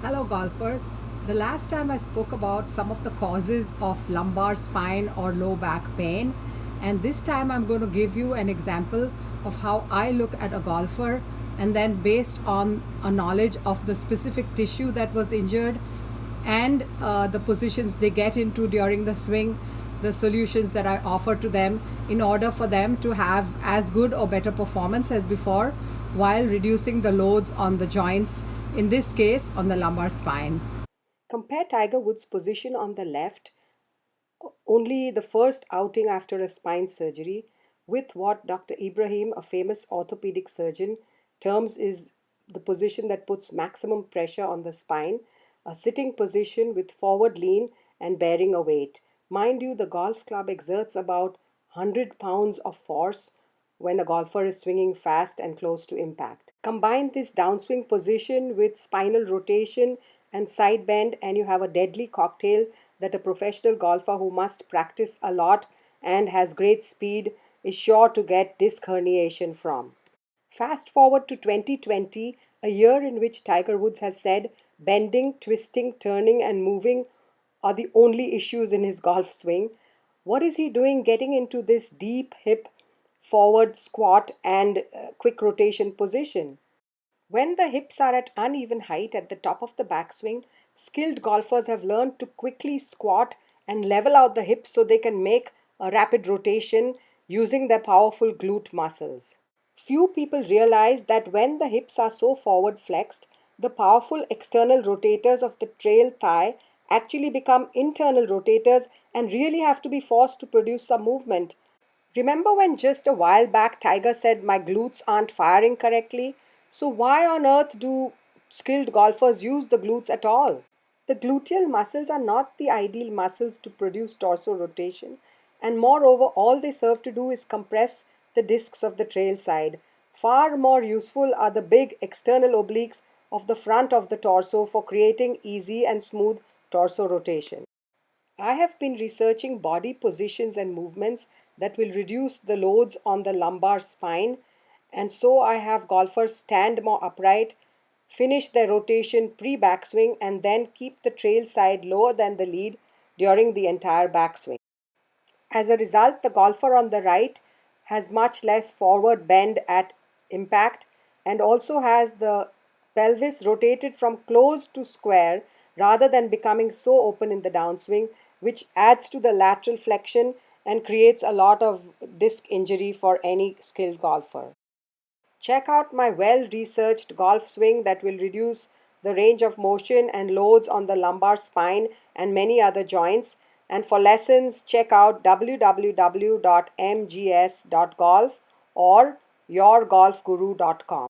Hello, golfers. The last time I spoke about some of the causes of lumbar spine or low back pain, and this time I'm going to give you an example of how I look at a golfer, and then based on a knowledge of the specific tissue that was injured and the positions they get into during the swing, the solutions that I offer to them in order for them to have as good or better performance as before while reducing the loads on the joints, in this case on the lumbar spine. Compare Tiger Woods' position on the left, only the first outing after a spine surgery, with what Dr. Ibrahim, a famous orthopedic surgeon, terms is the position that puts maximum pressure on the spine, a sitting position with forward lean and bearing a weight. Mind you, the golf club exerts about 100 pounds of force when a golfer is swinging fast and close to impact. Combine this downswing position with spinal rotation and side bend, and you have a deadly cocktail that a professional golfer who must practice a lot and has great speed is sure to get disc herniation from. Fast forward to 2020, a year in which Tiger Woods has said bending, twisting, turning, and moving are the only issues in his golf swing. What is he doing getting into this deep hip forward squat and quick rotation position? When the hips are at uneven height at the top of the backswing, skilled golfers have learned to quickly squat and level out the hips so they can make a rapid rotation using their powerful glute muscles. Few people realize that when the hips are so forward flexed, the powerful external rotators of the trail thigh actually become internal rotators and really have to be forced to produce some movement. Remember when just a while back Tiger said, "My glutes aren't firing correctly"? So, why on earth do skilled golfers use the glutes at all? The gluteal muscles are not the ideal muscles to produce torso rotation, and moreover, all they serve to do is compress the discs of the trail side. Far more useful are the big external obliques of the front of the torso for creating easy and smooth torso rotation. I have been researching body positions and movements that will reduce the loads on the lumbar spine, and so I have golfers stand more upright, finish their rotation pre backswing, and then keep the trail side lower than the lead during the entire backswing. As a result, the golfer on the right has much less forward bend at impact and also has the pelvis rotated from closed to square rather than becoming so open in the downswing, which adds to the lateral flexion and creates a lot of disc injury for any skilled golfer. Check out my well researched golf swing that will reduce the range of motion and loads on the lumbar spine and many other joints. And for lessons, check out www.mgs.golf or yourgolfguru.com.